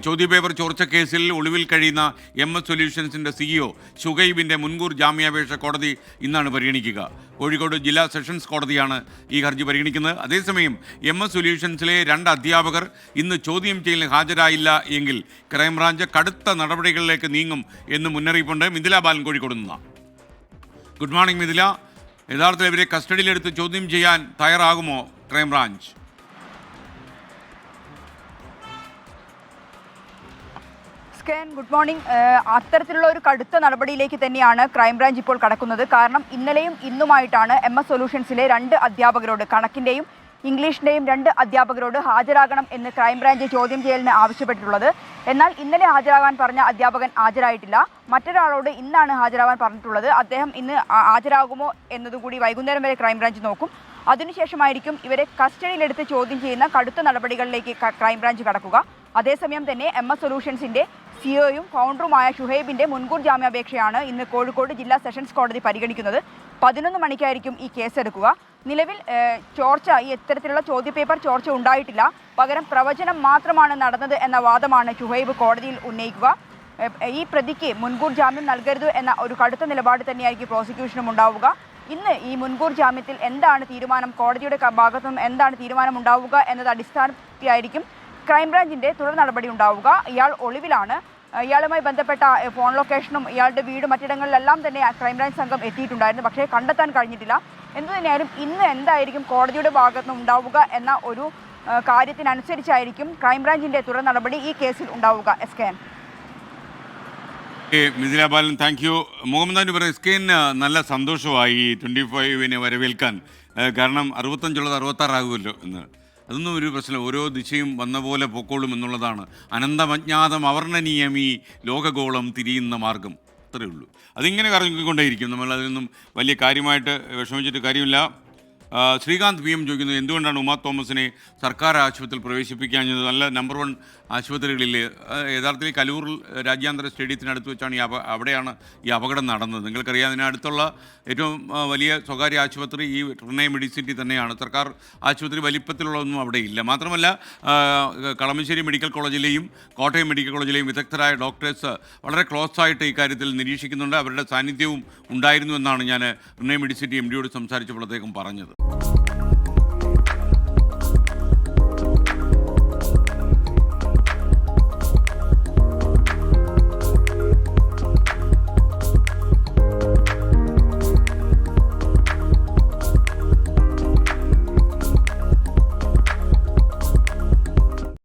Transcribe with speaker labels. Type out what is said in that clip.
Speaker 1: ചോദ്യപേപ്പർ ചോർച്ച കേസിൽ ഒളിവിൽ കഴിയുന്ന MS സൊല്യൂഷൻസിന്റെ CEO ഷുഹൈബിന്റെ മുൻകൂർ ജാമ്യാപേക്ഷ കോടതി ഇന്നാണ് പരിഗണിക്കുക. കോഴിക്കോട് ജില്ലാ സെഷൻസ് കോടതിയാണ് ഈ ഹർജി പരിഗണിക്കുന്നത്. അതേസമയം MS സൊല്യൂഷൻസിലെ 2 അധ്യാപകർ ഇന്ന് ചോദ്യം ചെയ്യലിന് ഹാജരായില്ല എങ്കിൽ ക്രൈംബ്രാഞ്ച് കടുത്ത നടപടികളിലേക്ക് നീങ്ങും എന്ന് മുന്നറിയിപ്പുണ്ട്. മിഥില ബാലൻ കോഴിക്കോട് നിന്നാണ്. Good morning Mithila. യഥാർത്ഥത്തിൽ ഇവരെ കസ്റ്റഡിയിലെടുത്ത് ചോദ്യം ചെയ്യാൻ തയ്യാറാകുമോ ക്രൈംബ്രാഞ്ച്?
Speaker 2: Good morning. അത്തരത്തിലുള്ള ഒരു കടുത്ത നടപടിയിലേക്ക് തന്നെയാണ് ക്രൈംബ്രാഞ്ച് ഇപ്പോൾ കടക്കുന്നത്. കാരണം ഇന്നലെയും ഇന്നുമായിട്ടാണ് MS സൊല്യൂഷൻസിലെ 2 അധ്യാപകരോട്, കണക്കിൻ്റെയും ഇംഗ്ലീഷിൻ്റെയും 2 അധ്യാപകരോട് ഹാജരാകണം എന്ന് ക്രൈംബ്രാഞ്ച് ചോദ്യം ചെയ്യലിന് ആവശ്യപ്പെട്ടിട്ടുള്ളത്. എന്നാൽ ഇന്നലെ ഹാജരാകാൻ പറഞ്ഞ അധ്യാപകൻ ഹാജരായിട്ടില്ല. മറ്റൊരാളോട് ഇന്നാണ് ഹാജരാകാൻ പറഞ്ഞിട്ടുള്ളത്. അദ്ദേഹം ഇന്ന് ഹാജരാകുമോ എന്നതുകൂടി വൈകുന്നേരം വരെ ക്രൈംബ്രാഞ്ച് നോക്കും. അതിനുശേഷമായിരിക്കും ഇവരെ കസ്റ്റഡിയിലെടുത്ത് ചോദ്യം ചെയ്യുന്ന കടുത്ത നടപടികളിലേക്ക് ക്രൈംബ്രാഞ്ച് കടക്കുക. അതേസമയം തന്നെ MS സൊല്യൂഷൻസിൻ്റെ CEOയും ഫൗണ്ടറുമായ ഷുഹൈബിൻ്റെ മുൻകൂർ ജാമ്യാപേക്ഷയാണ് ഇന്ന് കോഴിക്കോട് ജില്ലാ സെഷൻസ് കോടതി പരിഗണിക്കുന്നത്. 11 മണിക്കായിരിക്കും ഈ കേസെടുക്കുക. നിലവിൽ ഈ ഇത്തരത്തിലുള്ള ചോദ്യപേപ്പർ ചോർച്ച ഉണ്ടായിട്ടില്ല. പകരം പ്രവചനം മാത്രമാണ് നടന്നത് എന്ന വാദമാണ് ഷുഹൈബ് കോടതിയിൽ ഉന്നയിക്കുക. ഈ പ്രതിക്ക് മുൻകൂർ ജാമ്യം നൽകരുത് എന്ന ഒരു കടുത്ത നിലപാട് തന്നെയായിരിക്കും പ്രോസിക്യൂഷനും ഉണ്ടാവുക. ഇന്ന് ഈ മുൻകൂർ ജാമ്യത്തിൽ എന്താണ് തീരുമാനം, കോടതിയുടെ ഭാഗത്തുനിന്നും എന്താണ് തീരുമാനം ഉണ്ടാവുക എന്നത് അടിസ്ഥാനത്തിലായിരിക്കും ക്രൈംബ്രാഞ്ചിൻ്റെ തുടർ നടപടി ഉണ്ടാവുക. ഇയാൾ ഒളിവിലാണ്. ഇയാളുമായി ബന്ധപ്പെട്ട ഫോൺ ലൊക്കേഷനും ഇയാളുടെ വീടും മറ്റിടങ്ങളിലെല്ലാം തന്നെ ക്രൈംബ്രാഞ്ച് സംഘം എത്തിയിട്ടുണ്ടായിരുന്നു. പക്ഷേ കണ്ടെത്താൻ കഴിഞ്ഞിട്ടില്ല. എന്തുതന്നെയായാലും ഇന്ന് എന്തായിരിക്കും കോടതിയുടെ ഭാഗത്തുനിന്ന് ഉണ്ടാവുക എന്ന ഒരു കാര്യത്തിനനുസരിച്ചായിരിക്കും ക്രൈംബ്രാഞ്ചിൻ്റെ തുടർ നടപടി ഈ കേസിൽ ഉണ്ടാവുക. SKN.
Speaker 1: Mithila Balan, thank you. Muhammad പറയുന്നത് SKN നല്ല സന്തോഷമായി 25-നെ വരവേൽക്കാൻ. കാരണം 65 66 ആകുമല്ലോ എന്ന്. അതൊന്നും ഒരു പ്രശ്നം, ഓരോ ദിശയും വന്ന പോലെ പൊക്കോളും എന്നുള്ളതാണ്. അനന്തമജ്ഞാതം അവർണ്ണനീയം ഈ ലോകഗോളം തിരിയുന്ന മാർഗം, അത്രയേ ഉള്ളൂ. അതിങ്ങനെ കറങ്ങിക്കൊണ്ടേയിരിക്കും. നമ്മൾ അതിനൊന്നും വലിയ കാര്യമായിട്ട് വിഷമിച്ചിട്ട് കാര്യമില്ല. ശ്രീകാന്ത് PM ചോദിക്കുന്നു, എന്തുകൊണ്ടാണ് ഉമാ തോമസിനെ സർക്കാർ ആശുപത്രിയിൽ പ്രവേശിപ്പിക്കാഞ്ഞത്? നല്ല നമ്പർ 1 ആശുപത്രികളിൽ യഥാർത്ഥത്തിൽ കലൂർ രാജ്യാന്തര സ്റ്റേഡിയത്തിനടുത്ത് വെച്ചാണ് അവിടെയാണ് ഈ അപകടം നടന്നത്. നിങ്ങൾക്കറിയാം, അതിനടുത്തുള്ള ഏറ്റവും വലിയ സ്വകാര്യ ആശുപത്രി ഈ ട്രിണയം മെഡിസിറ്റി തന്നെയാണ്. സർക്കാർ ആശുപത്രി വലിപ്പത്തിലുള്ളതൊന്നും അവിടെ ഇല്ല. മാത്രമല്ല കളമശ്ശേരി മെഡിക്കൽ കോളേജിലെയും കോട്ടയം മെഡിക്കൽ കോളേജിലെയും വിദഗ്ധരായ ഡോക്ടേഴ്സ് വളരെ ക്ലോസ് ആയിട്ട് ഇക്കാര്യത്തിൽ നിരീക്ഷിക്കുന്നുണ്ട്. അവരുടെ സാന്നിധ്യവും ഉണ്ടായിരുന്നു എന്നാണ് ഞാൻ ട്രിണയം മെഡിസിറ്റി MDയോട് സംസാരിച്ചപ്പോൾ അദ്ദേഹം പറഞ്ഞത്.